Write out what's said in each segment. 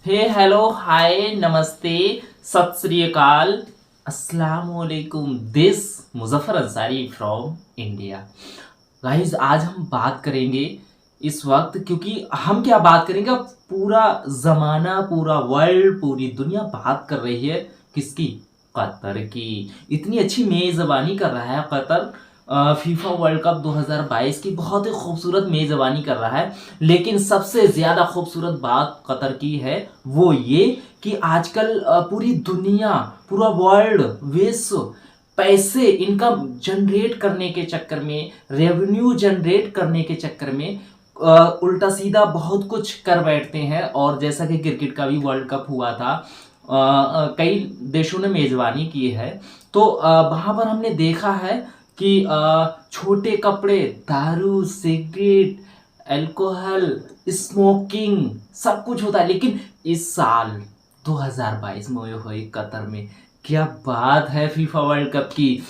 हे hello hi नमस्ते सत श्री अकाल अस्सलाम वालेकुम this Muzaffar Ansari from India. Guys आज हम बात करेंगे इस वक्त, क्योंकि हम क्या बात करेंगे, अब पूरा ज़माना पूरा वर्ल्ड पूरी दुनिया बात कर रही है किसकी? कतर की। इतनी अच्छी मेज़बानी कर रहा है कतर। फीफा वर्ल्ड कप 2022 की बहुत ही खूबसूरत मेज़बानी कर रहा है। लेकिन सबसे ज़्यादा खूबसूरत बात कतर की है वो ये कि आजकल पूरी दुनिया पूरा वर्ल्ड विश्व पैसे इनकम जनरेट करने के चक्कर में, रेवेन्यू जनरेट करने के चक्कर में उल्टा सीधा बहुत कुछ कर बैठते हैं। और जैसा कि क्रिकेट का भी वर्ल्ड कप हुआ था, कई देशों ने मेज़बानी की है, तो वहाँ पर हमने देखा है कि छोटे कपड़े, दारू, सिगरेट, अल्कोहल, स्मोकिंग सब कुछ होता है। लेकिन इस साल 2022 में हुई कतर में क्या बात है, फीफा वर्ल्ड कप की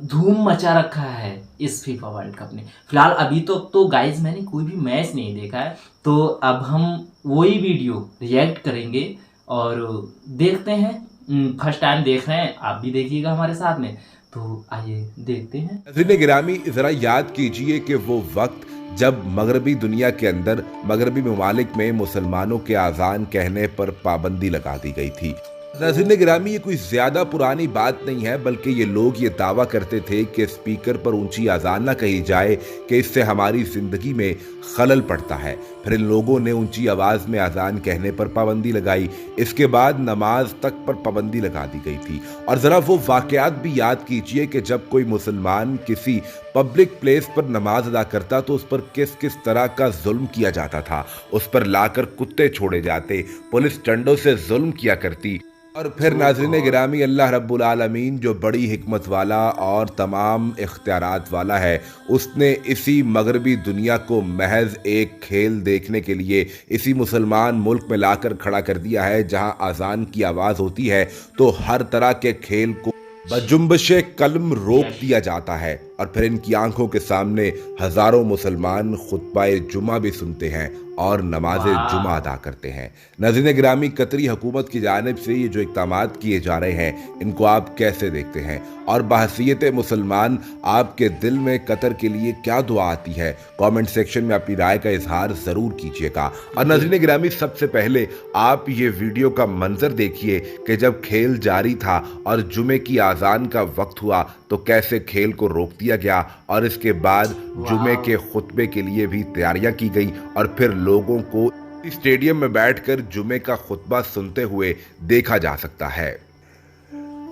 धूम मचा रखा है इस फीफा वर्ल्ड कप ने। फिलहाल अभी तो गाइज मैंने कोई भी मैच नहीं देखा है, तो अब हम वही वीडियो रिएक्ट करेंगे और देखते हैं। फर्स्ट टाइम देख रहे हैं, आप भी देखिएगा हमारे साथ में, तो आइए देखते हैं। नाज़रीन गिरामी, ज़रा याद कीजिए कि वो वक्त जब मगरबी दुनिया के अंदर मगरबी ममालिक में मुसलमानों के आज़ान कहने पर पाबंदी लगा दी गई थी। नाज़रीन गिरामी, ये कोई ज़्यादा पुरानी बात नहीं है, बल्कि ये लोग ये दावा करते थे कि स्पीकर पर ऊंची आज़ान ना कही जाए कि इससे हमारी ज़िंदगी में खलल पड़ता है। फिर इन लोगों ने ऊंची आवाज़ में आज़ान कहने पर पाबंदी लगाई। इसके बाद नमाज तक पर पाबंदी लगा दी गई थी। और ज़रा वो वाक़यात भी याद कीजिए कि जब कोई मुसलमान किसी पब्लिक प्लेस पर नमाज अदा करता तो उस पर किस किस तरह का जुल्म किया जाता था। उस पर लाकर कुत्ते छोड़े जाते, पुलिस डंडों से जुल्म किया करती। और फिर सो नाज़रीन गॉड। गिरामी, अल्लाह रब्बुल आलमीन जो बड़ी हिकमत वाला और तमाम इख्तियारात वाला है, उसने इसी मगरबी दुनिया को महज एक खेल देखने के लिए इसी मुसलमान मुल्क में लाकर खड़ा कर दिया है, जहां अजान की आवाज़ होती है तो हर तरह के खेल को बजुम्बश कलम रोक दिया जाता है। और फिर इनकी आंखों के सामने हजारों मुसलमान खुतबाए जुमा भी सुनते हैं और नमाज जुमा वाह। अदा करते हैं। नाज़रीन गिरामी, कतरी हुकूमत की जानिब से ये जो इक़दामात किए जा रहे हैं, इनको आप कैसे देखते हैं? और बहसीयत मुसलमान आपके दिल में कतर के लिए क्या दुआ आती है? कमेंट सेक्शन में अपनी राय का इजहार ज़रूर कीजिएगा। और नाज़रीन गिरामी, सबसे पहले आप ये वीडियो का मंजर देखिए कि जब खेल जारी था और जुमे की आज़ान का वक्त हुआ तो कैसे खेल को रोक दिया गया, और इसके बाद जुमे वाह। के खुतबे के लिए भी तैयारियां की गई और फिर लोगों को स्टेडियम में बैठकर जुमे का खुतबा सुनते हुए देखा जा सकता है।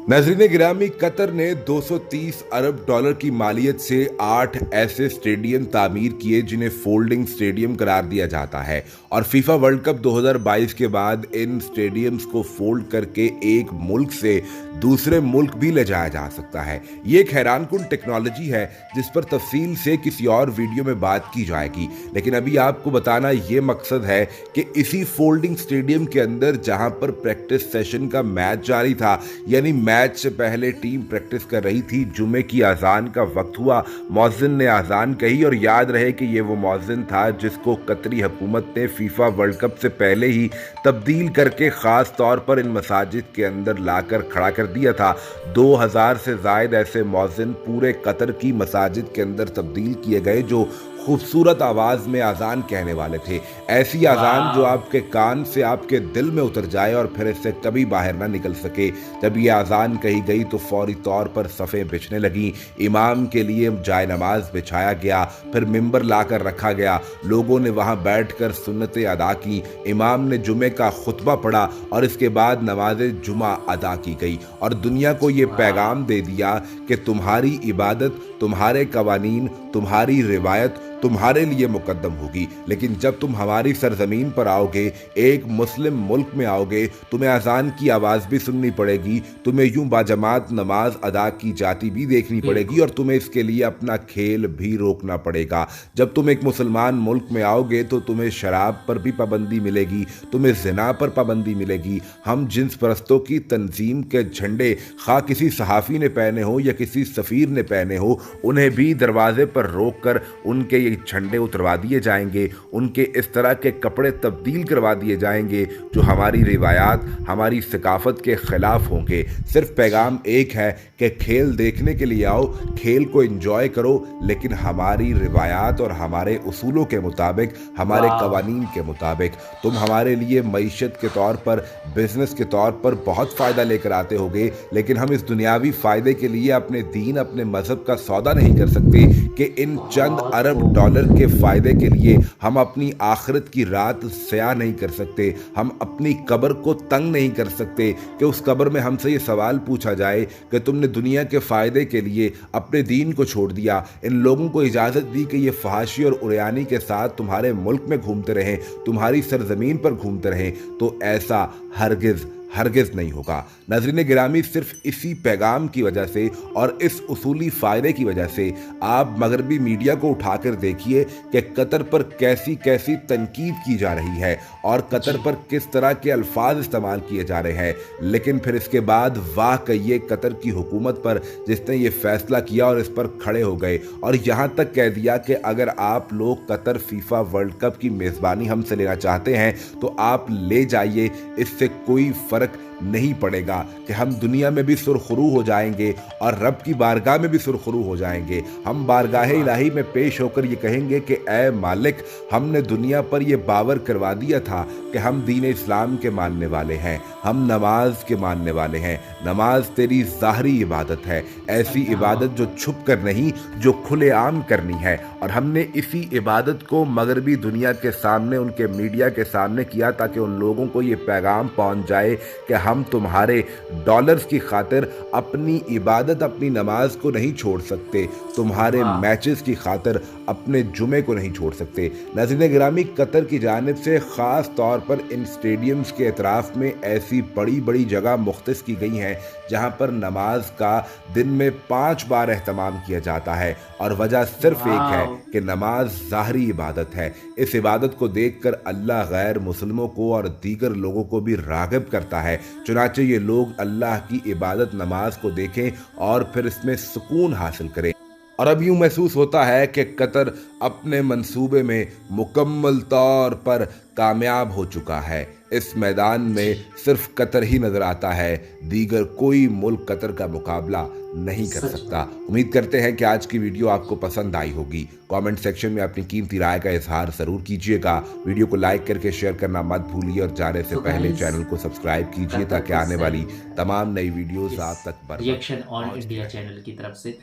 नाज़रीन गिरामी, कतर ने 230 अरब डॉलर की मालियत से 8 ऐसे स्टेडियम तामीर किए जिन्हें फोल्डिंग स्टेडियम करार दिया जाता है। और फीफा वर्ल्ड कप 2022 के बाद इन स्टेडियम्स को फोल्ड करके एक मुल्क से दूसरे मुल्क भी ले जाया जा सकता है। ये एक हैरानकुन टेक्नोलॉजी है जिस पर तफसील से किसी और वीडियो में बात की जाएगी, लेकिन अभी आपको बताना ये मकसद है कि इसी फोल्डिंग स्टेडियम के अंदर जहां पर प्रैक्टिस सेशन का मैच जारी था, यानी मैच से पहले टीम प्रैक्टिस कर रही थी, जुमे की अजान का वक्त हुआ, मौज़िन ने अजान कही। और याद रहे कि ये वो मौज़िन था जिसको कतरी हुकूमत ने फीफा वर्ल्ड कप से पहले ही तब्दील करके ख़ास तौर पर इन मसाजिद के अंदर लाकर खड़ा कर दिया था। 2000 से ज़ायद ऐसे मौज़िन पूरे कतर की मसाजिद के अंदर तब्दील किए गए जो खूबसूरत आवाज़ में अजान कहने वाले थे। ऐसी अजान जो वाह। आपके कान से आपके दिल में उतर जाए और फिर इससे कभी बाहर ना निकल सके। जब ये अजान कही गई तो फौरी तौर पर सफ़ें बिछने लगी, इमाम के लिए जाय नमाज बिछाया गया, फिर मिंबर लाकर रखा गया, लोगों ने वहाँ बैठकर सुन्नतें अदा की, इमाम ने जुमे का खुतबा पढ़ा और इसके बाद नमाज जुमा अदा की गई। और दुनिया को ये पैगाम दे दिया कि तुम्हारी इबादत, तुम्हारे कवानीन, तुम्हारी रिवायत तुम्हारे लिए मुकद्दम होगी। लेकिन जब तुम हमारी सरजमीन पर आओगे, एक मुस्लिम मुल्क में आओगे, तुम्हें अजान की आवाज़ भी सुननी पड़ेगी, तुम्हें यूं बाजमात नमाज अदा की जाती भी देखनी पड़ेगी, और तुम्हें इसके लिए अपना खेल भी रोकना पड़ेगा। जब तुम एक मुसलमान मुल्क में आओगे तो तुम्हें शराब पर भी पाबंदी मिलेगी, तुम्हें ज़िना पर पाबंदी मिलेगी। हम जिन्स परस्तों की तंजीम के झंडे खा किसी सहाफ़ी ने पहने हो या किसी सफ़ीर ने पहने हो, उन्हें भी दरवाजे पर रोक कर उनके झंडे उतरवा दिए जाएंगे, उनके इस तरह के कपड़े तब्दील करवा दिए जाएंगे जो हमारी रिवायात, हमारी सकाफत के ख़िलाफ़ होंगे। सिर्फ पैगाम एक है कि खेल देखने के लिए आओ, खेल को एंजॉय करो, लेकिन हमारी रिवायात और हमारे उसूलों के मुताबिक, हमारे कवानीन के मुताबिक। तुम हमारे लिए मईशत के तौर पर, बिजनेस के तौर पर बहुत फ़ायदा लेकर आते होगे, लेकिन हम इस दुनियावी फ़ायदे के लिए अपने दीन, अपने मज़हब का सौदा नहीं कर सकते कि इन चंद अरब डॉलर के फ़ायदे के लिए हम अपनी आखिरत की रात ज़या नहीं कर सकते, हम अपनी कब्र को तंग नहीं कर सकते कि उस कब्र में हमसे ये सवाल पूछा जाए कि तुमने दुनिया के फ़ायदे के लिए अपने दीन को छोड़ दिया, इन लोगों को इजाज़त दी कि ये फहाशी और उरियानी के साथ तुम्हारे मुल्क में घूमते रहें, तुम्हारी सरजमीन पर घूमते रहें। तो ऐसा हरगिज़ नहीं होगा। नाज़रीन गिरामी, सिर्फ इसी पैगाम की वजह से और इस उसूली फ़ायदे की वजह से आप मगरबी मीडिया को उठाकर देखिए कि कतर पर कैसी कैसी तनकीद की जा रही है और कतर पर किस तरह के अल्फाज इस्तेमाल किए जा रहे हैं, लेकिन फिर इसके बाद वाह कहिए कतर की हुकूमत पर जिसने ये फ़ैसला किया और इस पर खड़े हो गए और यहाँ तक कह दिया कि अगर आप लोग कतर फीफा वर्ल्ड कप की मेज़बानी हमसे लेना चाहते हैं तो आप ले जाइए, इससे कोई फ़र्क नहीं पड़ेगा कि हम दुनिया में भी सुरखरू हो जाएंगे और रब की बारगाह में भी सुरखरू हो जाएंगे। हम बारगाह इलाही में पेश होकर ये कहेंगे कि ए मालिक, हमने दुनिया पर ये बावर करवा दिया था कि हम दीन इस्लाम के मानने वाले हैं, हम नमाज के मानने वाले हैं, नमाज तेरी ज़ाहरी इबादत है, ऐसी इबादत जो छुप कर नहीं, जो खुलेआम करनी है। और हमने इसी इबादत को मगरबी दुनिया के सामने, उनके मीडिया के सामने किया ताकि उन लोगों को ये पैगाम पहुंच जाए कि हम तुम्हारे डॉलर्स की खातिर अपनी इबादत, अपनी नमाज को नहीं छोड़ सकते, तुम्हारे मैचेस की खातिर अपने जुमे को नहीं छोड़ सकते। नाज़रीन गिरामी, कतर की जानिब से ख़ास तौर पर इन स्टेडियम्स के एतराफ़ में ऐसी बड़ी बड़ी जगह मुख्तस की गई हैं जहाँ पर नमाज का दिन में 5 बार एहतमाम किया जाता है और वजह सिर्फ एक है कि नमाज ज़ाहरी इबादत है। इस इबादत को देखकर अल्लाह गैर मुसलमों को और दीगर लोगों को भी राग़िब करता है। चुनाचे ये लोग अल्लाह की इबादत नमाज को देखें और फिर इसमें सुकून हासिल करें। और अब यूँ महसूस होता है कि कतर अपने मंसूबे में मुकम्मल तौर पर कामयाब हो चुका है। इस मैदान में सिर्फ कतर ही नज़र आता है, दीगर कोई मुल्क कतर का मुकाबला नहीं कर सकता। उम्मीद करते हैं कि आज की वीडियो आपको पसंद आई होगी। कमेंट सेक्शन में अपनी कीमती राय का इजहार ज़रूर कीजिएगा। वीडियो को लाइक करके शेयर करना मत भूलिए और जाने से पहले चैनल को सब्सक्राइब कीजिए ताकि आने वाली तमाम नई वीडियोस आप तक रिएक्शन ऑन इंडिया चैनल की तरफ से।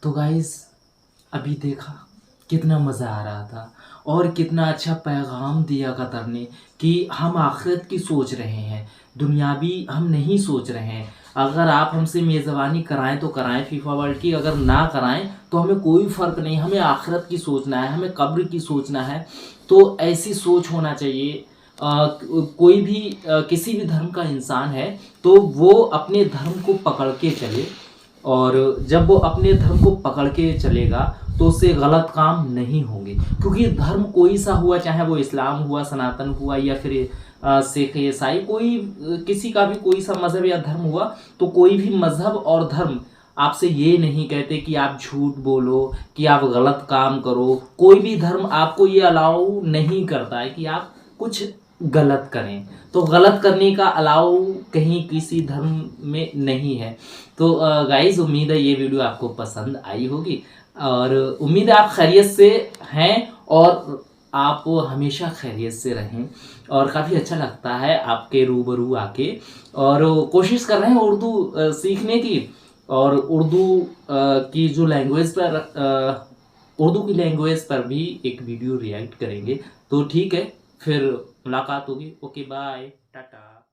तो गाइस, अभी देखा कितना मज़ा आ रहा था और कितना अच्छा पैगाम दिया कतर ने कि हम आखिरत की सोच रहे हैं, दुनियावी हम नहीं सोच रहे हैं। अगर आप हमसे मेज़बानी कराएं तो कराएं फीफा वर्ल्ड की, अगर ना कराएं तो हमें कोई फ़र्क नहीं, हमें आखिरत की सोचना है, हमें कब्र की सोचना है। तो ऐसी सोच होना चाहिए। कोई भी किसी भी धर्म का इंसान है तो वो अपने धर्म को पकड़ के चले, और जब वो अपने धर्म को पकड़ के चलेगा तो उससे गलत काम नहीं होंगे। क्योंकि धर्म कोई सा हुआ, चाहे वो इस्लाम हुआ, सनातन हुआ या फिर सिख, ईसाई, कोई किसी का भी कोई सा मज़हब या धर्म हुआ, तो कोई भी मज़हब और धर्म आपसे ये नहीं कहते कि आप झूठ बोलो, कि आप गलत काम करो। कोई भी धर्म आपको ये अलाउ नहीं करता है कि आप कुछ गलत करें। तो गलत करने का अलाउ कहीं किसी धर्म में नहीं है। तो गाइस, उम्मीद है ये वीडियो आपको पसंद आई होगी और उम्मीद है आप खैरियत से हैं और आप हमेशा खैरियत से रहें। और काफ़ी अच्छा लगता है आपके रूबरू आके, और कोशिश कर रहे हैं उर्दू सीखने की, और उर्दू की जो लैंग्वेज पर उर्दू की लैंग्वेज पर भी एक वीडियो रिएक्ट करेंगे। तो ठीक है, फिर मुलाकात होगी। Okay, bye, Tata.